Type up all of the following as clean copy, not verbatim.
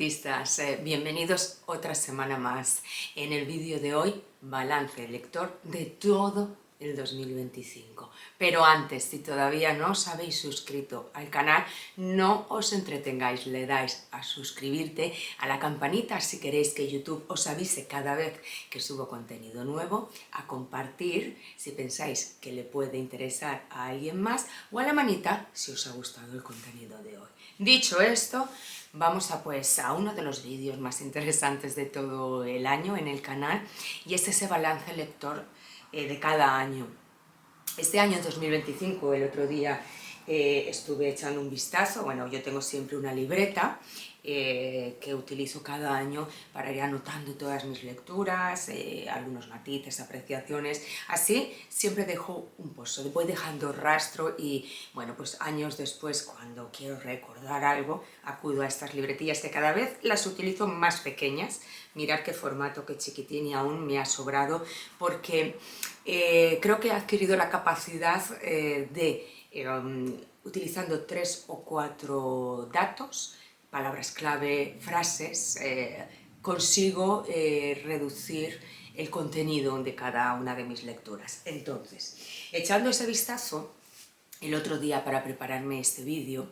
ciclistas, bienvenidos otra semana más. En el vídeo de hoy, balance lector de todo el 2025. Pero antes, si todavía no os habéis suscrito al canal, no os entretengáis, le dais a suscribirte, a la campanita si queréis que YouTube os avise cada vez que subo contenido nuevo, a compartir si pensáis que le puede interesar a alguien más, o a la manita si os ha gustado el contenido de hoy. Dicho esto, vamos a uno de los vídeos más interesantes de todo el año en el canal, y es ese balance lector de cada año. Este año 2025, el otro día estuve echando un vistazo. Bueno, yo tengo siempre una libreta que utilizo cada año para ir anotando todas mis lecturas, algunos matices, apreciaciones. Así siempre dejo un pozo, voy dejando rastro y, bueno, pues años después, cuando quiero recordar algo, acudo a estas libretillas que cada vez las utilizo más pequeñas. Mirad qué formato, qué chiquitín, y aún me ha sobrado porque creo que he adquirido la capacidad utilizando 3 o 4 datos, palabras clave, frases, consigo reducir el contenido de cada una de mis lecturas. Entonces, echando ese vistazo el otro día para prepararme este vídeo,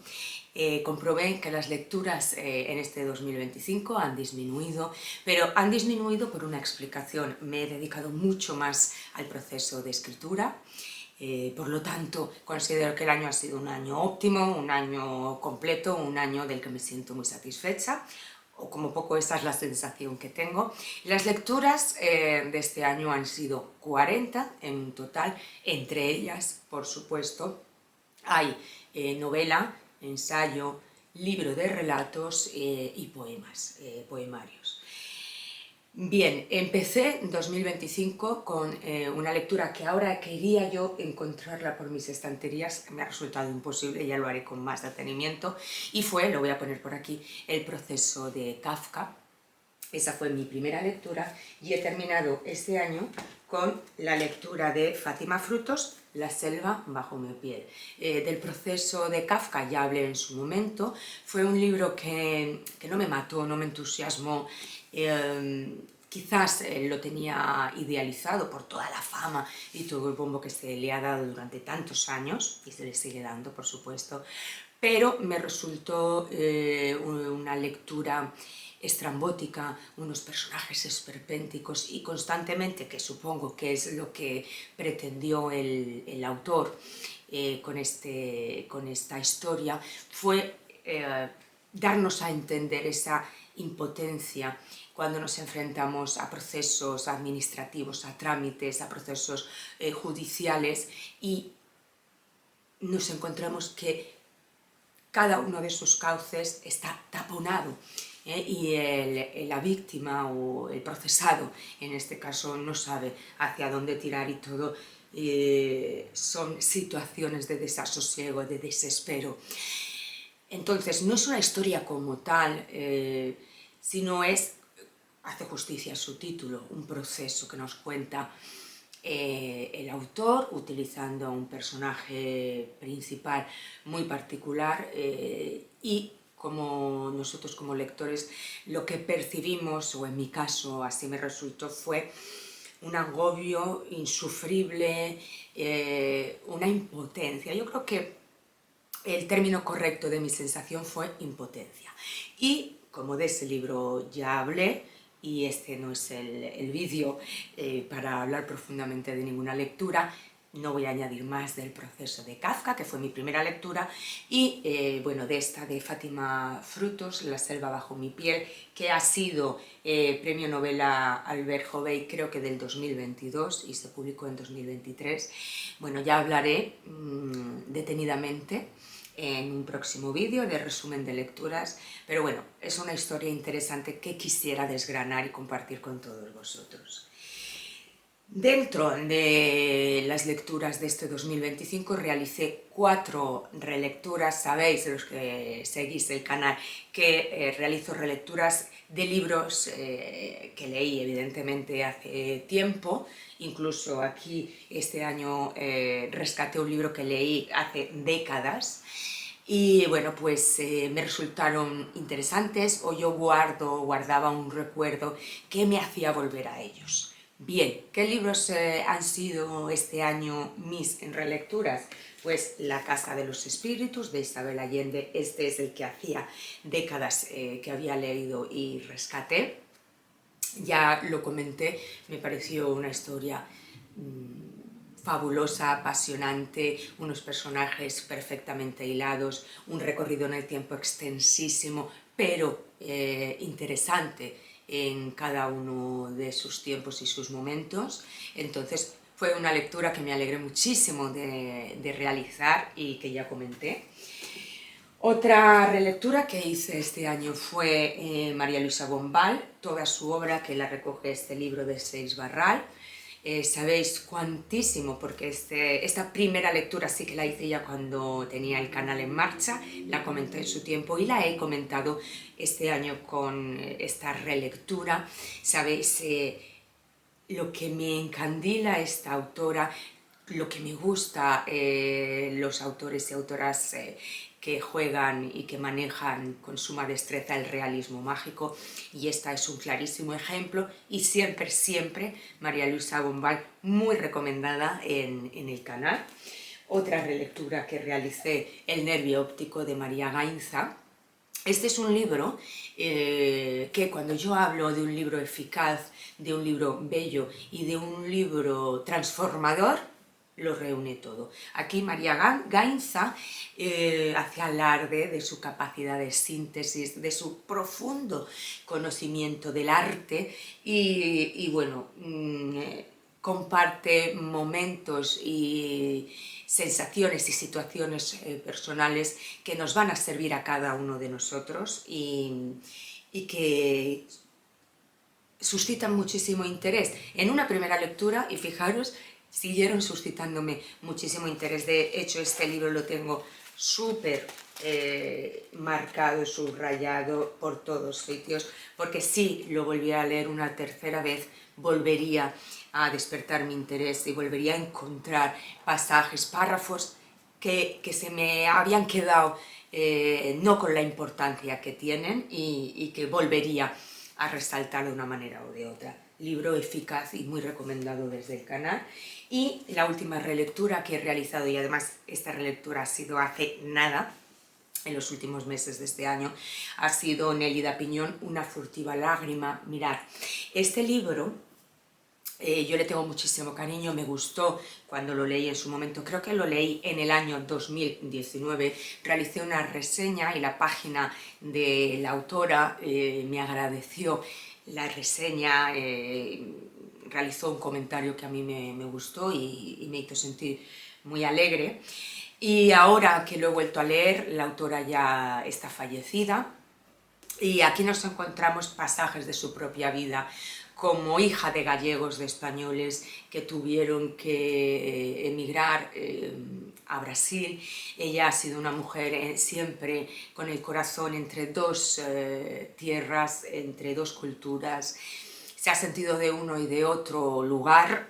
comprobé que las lecturas en este 2025 han disminuido, pero han disminuido por una explicación. Me he dedicado mucho más al proceso de escritura. Por lo tanto, considero que el año ha sido un año óptimo, un año completo, un año del que me siento muy satisfecha, o como poco esa es la sensación que tengo. Las lecturas de este año han sido 40 en total. Entre ellas, por supuesto, hay novela, ensayo, libro de relatos y poemas, poemarios. Bien, empecé 2025 con una lectura que ahora quería yo encontrarla por mis estanterías, me ha resultado imposible, ya lo haré con más detenimiento, y fue, lo voy a poner por aquí, El proceso de Kafka. Esa fue mi primera lectura, y he terminado este año con la lectura de Fátima Frutos, La selva bajo mi piel. Del proceso de Kafka ya hablé en su momento. Fue un libro que no me mató, no me entusiasmó. Quizás lo tenía idealizado por toda la fama y todo el bombo que se le ha dado durante tantos años, y se le sigue dando, por supuesto, pero me resultó una lectura estrambótica, unos personajes esperpénticos, y constantemente, que supongo que es lo que pretendió el autor con esta historia, fue darnos a entender esa impotencia cuando nos enfrentamos a procesos administrativos, a trámites, a procesos judiciales, y nos encontramos que cada uno de esos cauces está taponado, y la víctima o el procesado, en este caso, no sabe hacia dónde tirar, y todo son situaciones de desasosiego, de desespero. Entonces, no es una historia como tal, sino hace justicia a su título, un proceso que nos cuenta el autor, utilizando un personaje principal muy particular, y como nosotros como lectores lo que percibimos, o en mi caso así me resultó, fue un agobio insufrible, una impotencia. Yo creo que el término correcto de mi sensación fue impotencia. Y como de ese libro ya hablé, y este no es el vídeo para hablar profundamente de ninguna lectura, no voy a añadir más del proceso de Kafka, que fue mi primera lectura, y bueno, de esta de Fátima Frutos, La selva bajo mi piel, que ha sido premio novela Albert Jobbey, creo que del 2022, y se publicó en 2023. Bueno, ya hablaré detenidamente en un próximo vídeo de resumen de lecturas, pero bueno, es una historia interesante que quisiera desgranar y compartir con todos vosotros. Dentro de las lecturas de este 2025 realicé 4 relecturas. Sabéis, los que seguís el canal, que realizo relecturas de libros que leí evidentemente hace tiempo. Incluso aquí este año rescaté un libro que leí hace décadas. y bueno, pues me resultaron interesantes o yo guardaba un recuerdo que me hacía volver a ellos. Bien, ¿qué libros han sido este año mis relecturas? Pues La Casa de los Espíritus, de Isabel Allende. Este es el que hacía décadas que había leído y rescaté. Ya lo comenté, me pareció una historia fabulosa, apasionante, unos personajes perfectamente hilados, un recorrido en el tiempo extensísimo, pero interesante en cada uno de sus tiempos y sus momentos. Entonces fue una lectura que me alegré muchísimo de realizar y que ya comenté. Otra relectura que hice este año fue María Luisa Bombal, toda su obra, que la recoge este libro de Seix Barral. Sabéis cuantísimo, porque esta primera lectura sí que la hice ya cuando tenía el canal en marcha, la comenté en su tiempo y la he comentado este año con esta relectura. Sabéis lo que me encandila esta autora, lo que me gusta los autores y autoras que juegan y que manejan con suma destreza el realismo mágico, y esta es un clarísimo ejemplo, y siempre, siempre María Luisa Bombal, muy recomendada en el canal. Otra relectura que realicé, El nervio óptico, de María Gainza. Este es un libro que cuando yo hablo de un libro eficaz, de un libro bello y de un libro transformador, lo reúne todo. Aquí María Gainza hace alarde de su capacidad de síntesis, de su profundo conocimiento del arte y bueno, comparte momentos y sensaciones y situaciones personales que nos van a servir a cada uno de nosotros y que suscitan muchísimo interés en una primera lectura, y fijaros, siguieron suscitándome muchísimo interés. De hecho, este libro lo tengo súper marcado, subrayado por todos sitios, porque si lo volviera a leer una tercera vez, volvería a despertar mi interés y volvería a encontrar pasajes, párrafos que se me habían quedado no con la importancia que tienen y que volvería a resaltar de una manera o de otra. Libro eficaz y muy recomendado desde el canal. Y la última relectura que he realizado, y además esta relectura ha sido hace nada, en los últimos meses de este año, ha sido Nélida Piñón, Una furtiva lágrima. Mirad, este libro yo le tengo muchísimo cariño, me gustó cuando lo leí en su momento, creo que lo leí en el año 2019, realicé una reseña y la página de la autora me agradeció la reseña, realizó un comentario que a mí me gustó y me hizo sentir muy alegre. Y ahora que lo he vuelto a leer, la autora ya está fallecida, y aquí nos encontramos pasajes de su propia vida, como hija de gallegos, de españoles que tuvieron que emigrar a Brasil. Ella ha sido una mujer siempre con el corazón entre dos tierras, entre dos culturas. Se ha sentido de uno y de otro lugar,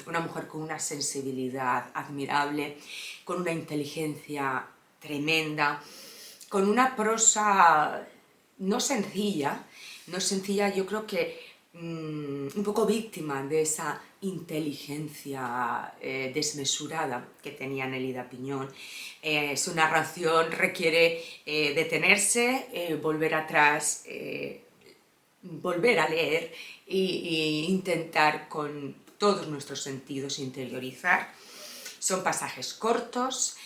una mujer con una sensibilidad admirable, con una inteligencia tremenda, con una prosa no sencilla, yo creo que un poco víctima de esa inteligencia desmesurada que tenía Nélida Piñón. Su narración requiere detenerse, volver atrás, volver a leer e intentar con todos nuestros sentidos interiorizar. Son pasajes cortos,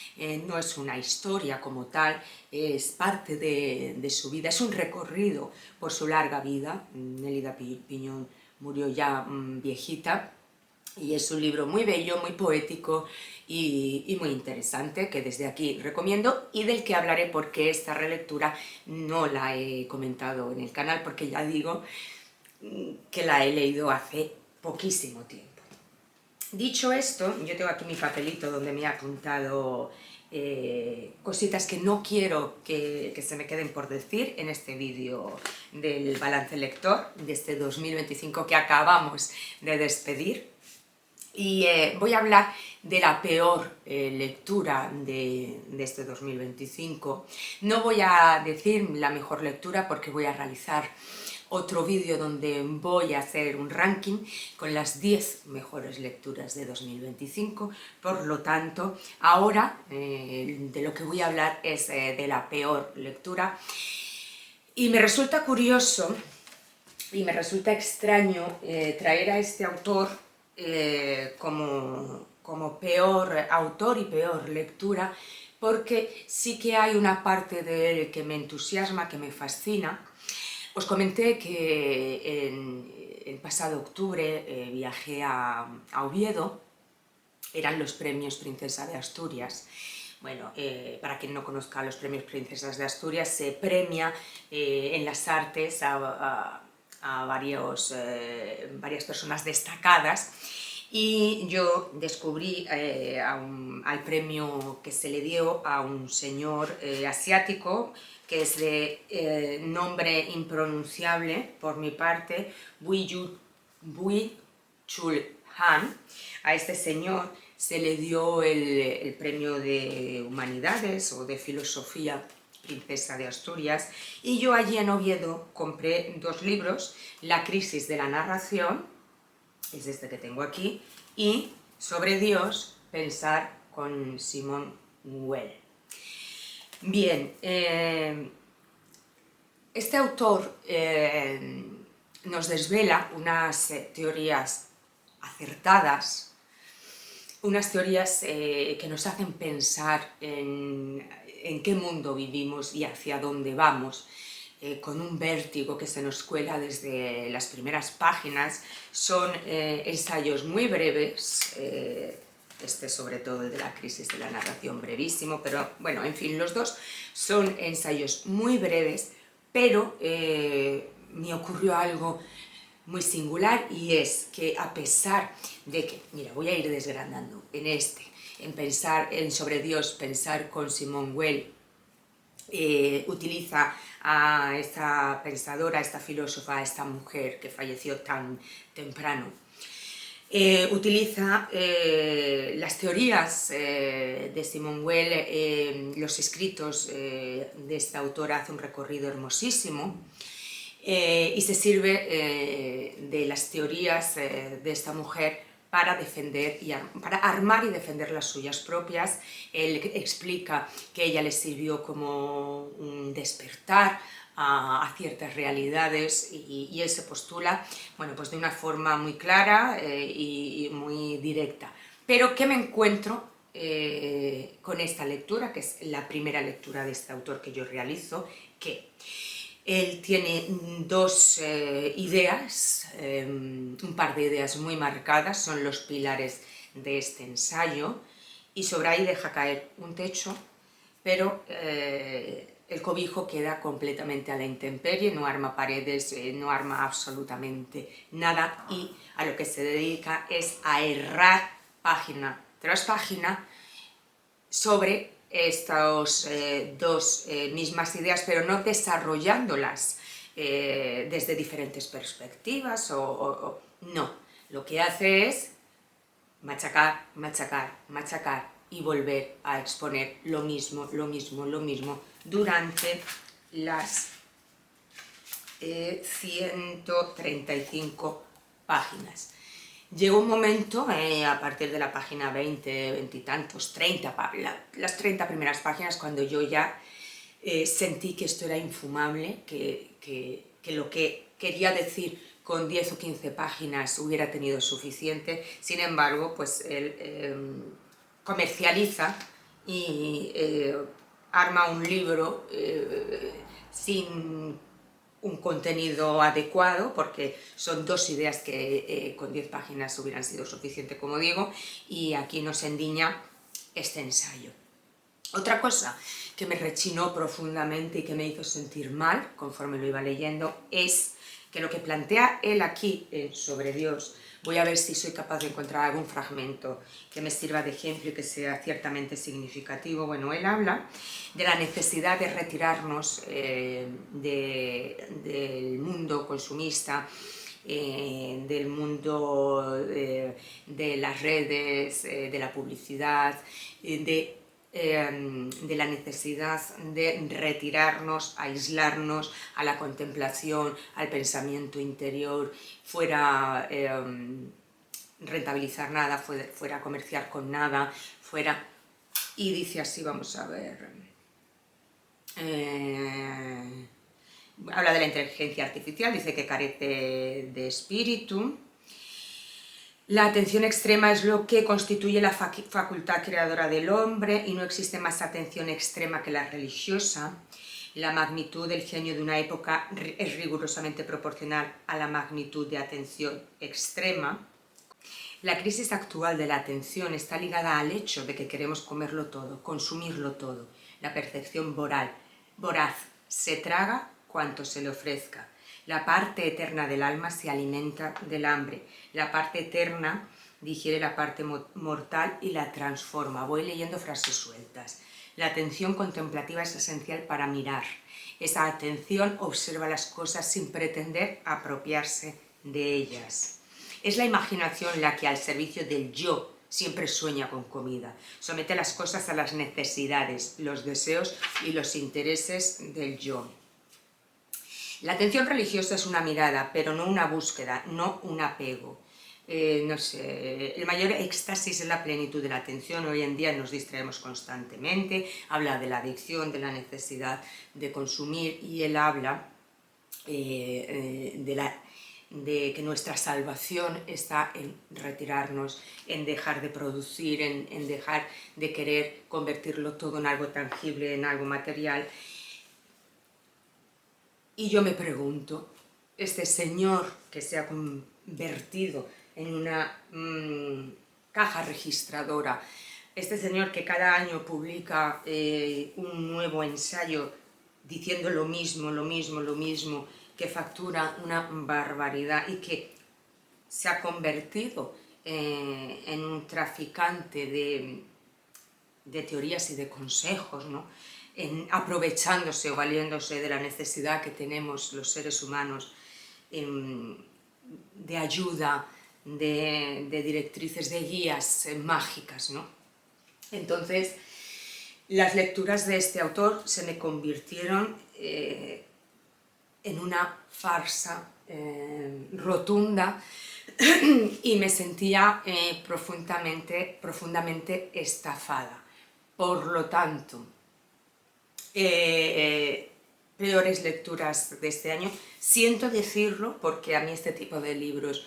no es una historia como tal, es parte de su vida, es un recorrido por su larga vida. Nélida Piñón murió ya viejita, y es un libro muy bello, muy poético y muy interesante, que desde aquí recomiendo y del que hablaré, porque esta relectura no la he comentado en el canal, porque ya digo que la he leído hace poquísimo tiempo. Dicho esto, yo tengo aquí mi papelito donde me he apuntado cositas que no quiero que se me queden por decir en este vídeo del balance lector de este 2025 que acabamos de despedir. Y voy a hablar de la peor lectura de este 2025. No voy a decir la mejor lectura porque voy a realizar otro vídeo donde voy a hacer un ranking con las 10 mejores lecturas de 2025. Por lo tanto, ahora de lo que voy a hablar es de la peor lectura. Y me resulta curioso y me resulta extraño traer a este autor como peor autor y peor lectura, porque sí que hay una parte de él que me entusiasma, que me fascina. Os comenté que el pasado octubre viajé a Oviedo, eran los premios Princesa de Asturias. Bueno, para quien no conozca los premios Princesas de Asturias, se premia en las artes a varias personas destacadas, y yo descubrí al premio que se le dio a un señor asiático que es de nombre impronunciable por mi parte, Bui Chul Han. A este señor se le dio el premio de Humanidades o de Filosofía Princesa de Asturias, y yo allí en Oviedo compré 2 libros, La crisis de la narración, es este que tengo aquí, y Sobre Dios, pensar, con Simone Weil. Bien, este autor nos desvela unas teorías acertadas, unas teorías que nos hacen pensar en qué mundo vivimos y hacia dónde vamos, con un vértigo que se nos cuela desde las primeras páginas. Son ensayos muy breves, este sobre todo el de La crisis de la narración, brevísimo, pero bueno, en fin, los dos son ensayos muy breves, pero me ocurrió algo muy singular, y es que a pesar de que, mira, voy a ir desgranando en pensar en Sobre Dios, pensar, con Simone Weil, utiliza a esta pensadora, a esta filósofa, a esta mujer que falleció tan temprano. Utiliza las teorías de Simone Weil, los escritos de esta autora, hace un recorrido hermosísimo. Y se sirve de las teorías de esta mujer para defender para armar y defender las suyas propias. Él explica que ella le sirvió como un despertar a ciertas realidades, y él se postula, bueno, pues de una forma muy clara y muy directa. Pero ¿qué me encuentro con esta lectura, que es la primera lectura de este autor que yo realizo? Que él tiene 2 ideas, un par de ideas muy marcadas, son los pilares de este ensayo, y sobre ahí deja caer un techo, pero el cobijo queda completamente a la intemperie, no arma paredes, no arma absolutamente nada, y a lo que se dedica es a errar página tras página sobre estas 2 mismas ideas, pero no desarrollándolas desde diferentes perspectivas, no. Lo que hace es machacar, machacar, machacar y volver a exponer lo mismo, lo mismo, lo mismo durante las 135 páginas. Llegó un momento, a partir de la página 20, 20 y tantos, 30, las 30 primeras páginas, cuando yo ya sentí que esto era infumable, que lo que quería decir con 10 o 15 páginas hubiera tenido suficiente. Sin embargo, pues él comercializa y arma un libro sin un contenido adecuado, porque son 2 ideas que con 10 páginas hubieran sido suficiente, como digo, y aquí nos endiña este ensayo. Otra cosa que me rechinó profundamente y que me hizo sentir mal conforme lo iba leyendo es que lo que plantea él aquí sobre Dios, voy a ver si soy capaz de encontrar algún fragmento que me sirva de ejemplo y que sea ciertamente significativo. Bueno, él habla de la necesidad de retirarnos del mundo consumista del mundo de las redes, de la publicidad, de la necesidad de retirarnos, aislarnos a la contemplación, al pensamiento interior, fuera rentabilizar nada, fuera comerciar con nada, fuera... Y dice así, vamos a ver... habla de la inteligencia artificial, dice que carece de espíritu. La atención extrema es lo que constituye la facultad creadora del hombre y no existe más atención extrema que la religiosa. La magnitud del genio de una época es rigurosamente proporcional a la magnitud de atención extrema. La crisis actual de la atención está ligada al hecho de que queremos comerlo todo, consumirlo todo. La percepción voraz se traga cuanto se le ofrezca. La parte eterna del alma se alimenta del hambre. La parte eterna digiere la parte mortal y la transforma. Voy leyendo frases sueltas. La atención contemplativa es esencial para mirar. Esa atención observa las cosas sin pretender apropiarse de ellas. Es la imaginación la que al servicio del yo siempre sueña con comida. Somete las cosas a las necesidades, los deseos y los intereses del yo. La atención religiosa es una mirada, pero no una búsqueda, no un apego. No sé, el mayor éxtasis es la plenitud de la atención. Hoy en día nos distraemos constantemente, habla de la adicción, de la necesidad de consumir, y él habla de que nuestra salvación está en retirarnos, en dejar de producir, en dejar de querer convertirlo todo en algo tangible, en algo material. Y yo me pregunto, este señor que se ha convertido en una caja registradora, este señor que cada año publica un nuevo ensayo diciendo lo mismo, que factura una barbaridad y que se ha convertido en un traficante de teorías y de consejos, ¿no? Aprovechándose o valiéndose de la necesidad que tenemos los seres humanos de ayuda, de directrices, de guías mágicas, ¿no? Entonces, las lecturas de este autor se me convirtieron en una farsa rotunda y me sentía profundamente estafada. Por lo tanto, peores lecturas de este año. Siento decirlo porque a mí este tipo de libros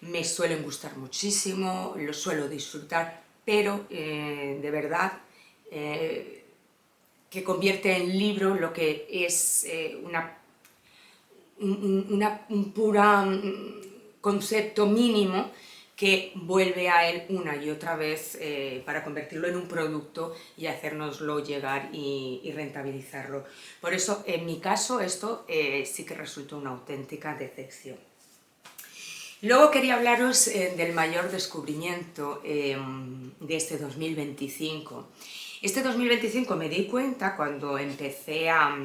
me suelen gustar muchísimo, los suelo disfrutar, pero de verdad que convierte en libro lo que es un pura concepto mínimo que vuelve a él una y otra vez para convertirlo en un producto y hacérnoslo llegar y rentabilizarlo. Por eso, en mi caso, esto sí que resultó una auténtica decepción. Luego quería hablaros del mayor descubrimiento de este 2025. Este 2025 me di cuenta cuando empecé a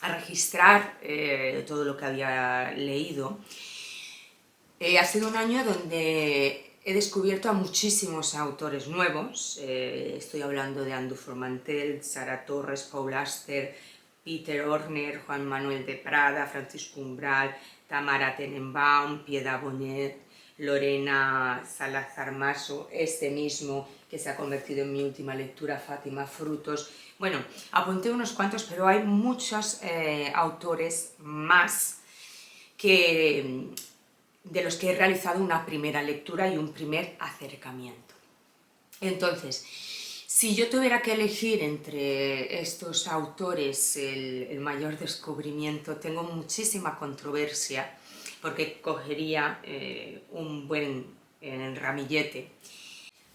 registrar todo lo que había leído. Ha sido un año donde he descubierto a muchísimos autores nuevos. Estoy hablando de Andu Formantel, Sara Torres, Paul Auster, Peter Orner, Juan Manuel de Prada, Francisco Umbral, Tamara Tenenbaum, Piedad Bonet, Lorena Salazar Maso, este mismo que se ha convertido en mi última lectura, Fátima Frutos. Bueno, apunté unos cuantos, pero hay muchos autores más de los que he realizado una primera lectura y un primer acercamiento. Entonces, si yo tuviera que elegir entre estos autores el mayor descubrimiento, tengo muchísima controversia porque cogería un buen ramillete,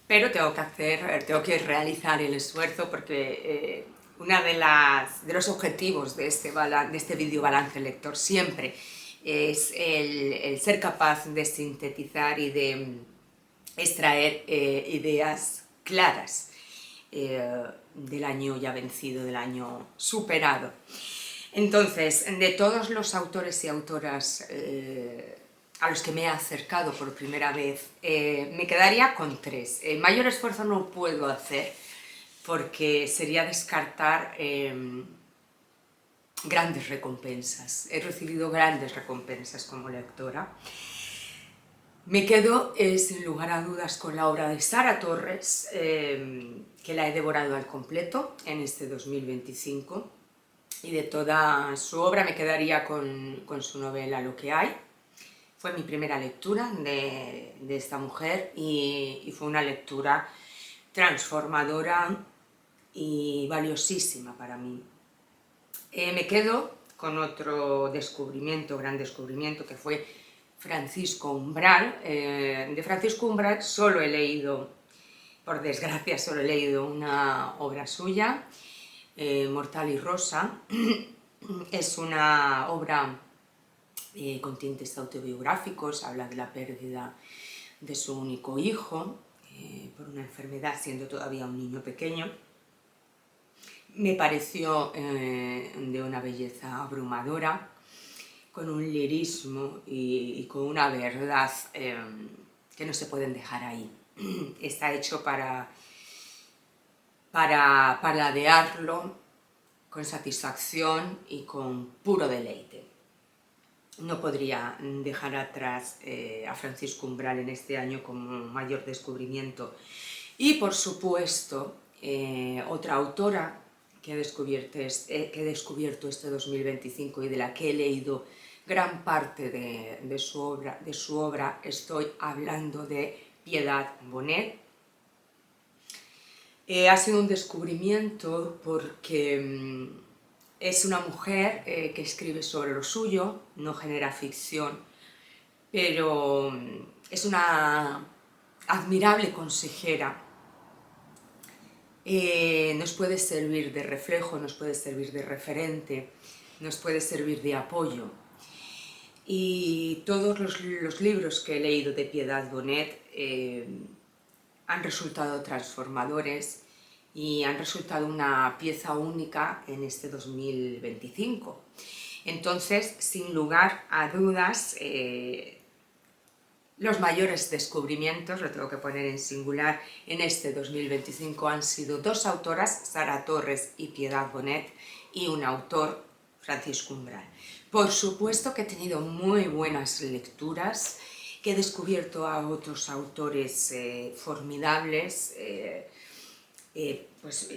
pero tengo que realizar el esfuerzo porque uno de los objetivos de este vídeo balance lector siempre es el ser capaz de sintetizar y de extraer ideas claras del año ya vencido, del año superado. Entonces, de todos los autores y autoras a los que me he acercado por primera vez, me quedaría con 3. Mayor esfuerzo no puedo hacer porque sería descartar grandes recompensas. He recibido grandes recompensas como lectora. Me quedo, sin lugar a dudas, con la obra de Sara Torres, que la he devorado al completo en este 2025, y de toda su obra me quedaría con su novela Lo que hay. Fue mi primera lectura de esta mujer y fue una lectura transformadora y valiosísima para mí. Me quedo con otro descubrimiento, gran descubrimiento, que fue Francisco Umbral. De Francisco Umbral solo he leído, por desgracia, solo he leído una obra suya, Mortal y Rosa. Es una obra con tintes autobiográficos, habla de la pérdida de su único hijo por una enfermedad, siendo todavía un niño pequeño. Me pareció de una belleza abrumadora, con un lirismo y con una verdad que no se pueden dejar ahí. Está hecho para paladearlo con satisfacción y con puro deleite. No podría dejar atrás a Francisco Umbral en este año como mayor descubrimiento. Y por supuesto, otra autora que he descubierto este 2025 y de la que he leído gran parte de su obra, estoy hablando de Piedad Bonet. Ha sido un descubrimiento porque es una mujer que escribe sobre lo suyo, no genera ficción, pero es una admirable consejera. Nos puede servir de reflejo, nos puede servir de referente, nos puede servir de apoyo. Y todos los libros que he leído de Piedad Bonet han resultado transformadores y han resultado una pieza única en este 2025. Entonces, sin lugar a dudas, los mayores descubrimientos, lo tengo que poner en singular, en este 2025 han sido 2 autoras, Sara Torres y Piedad Bonet, y un autor, Francisco Umbral. Por supuesto que he tenido muy buenas lecturas, que he descubierto a otros autores formidables, pues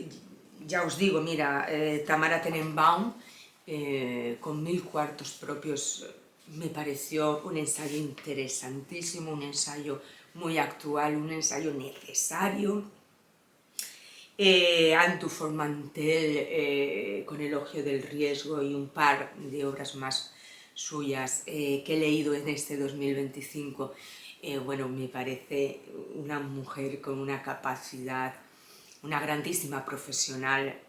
ya os digo, mira, Tamara Tenenbaum, con 1000 cuartos propios, me pareció un ensayo interesantísimo, un ensayo muy actual, un ensayo necesario. Antu Formantel, con Elogio del riesgo, y un par de obras más suyas que he leído en este 2025. Bueno, me parece una mujer con una capacidad, una grandísima profesional,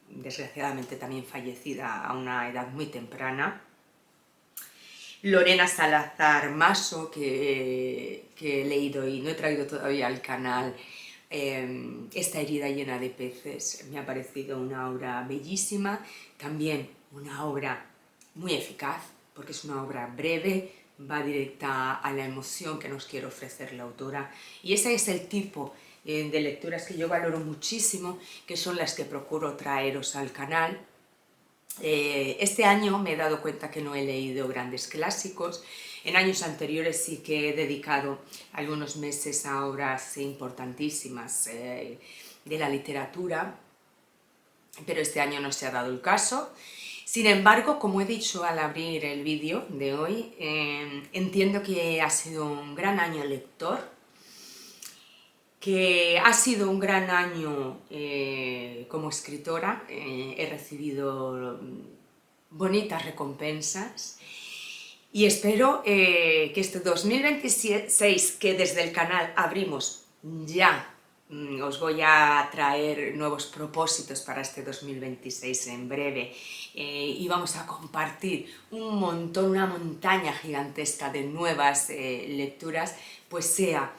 desgraciadamente también fallecida a una edad muy temprana. Lorena Salazar Maso, que he leído y no he traído todavía al canal, Esta herida llena de peces, me ha parecido una obra bellísima, también una obra muy eficaz, porque es una obra breve, va directa a la emoción que nos quiere ofrecer la autora, y ese es el tipo de lecturas que yo valoro muchísimo, que son las que procuro traeros al canal. Este año me he dado cuenta que no he leído grandes clásicos. En años anteriores sí que he dedicado algunos meses a obras importantísimas de la literatura, pero este año no se ha dado el caso. Sin embargo, como he dicho al abrir el vídeo de hoy, entiendo que ha sido un gran año lector, que ha sido un gran año como escritora. He recibido bonitas recompensas y espero que este 2026, que desde el canal abrimos ya, os voy a traer nuevos propósitos para este 2026 en breve, y vamos a compartir un montón, una montaña gigantesca de nuevas lecturas, pues sea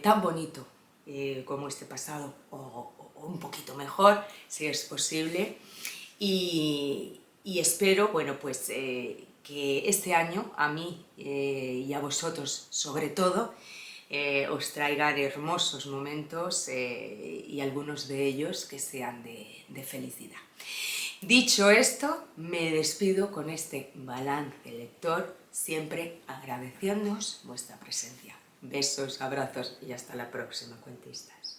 tan bonito como este pasado, o un poquito mejor, si es posible, y espero, bueno, pues que este año a mí y a vosotros sobre todo os traigan hermosos momentos y algunos de ellos que sean de felicidad. Dicho esto, me despido con este balance lector, siempre agradeciéndoos vuestra presencia. Besos, abrazos y hasta la próxima, cuentistas.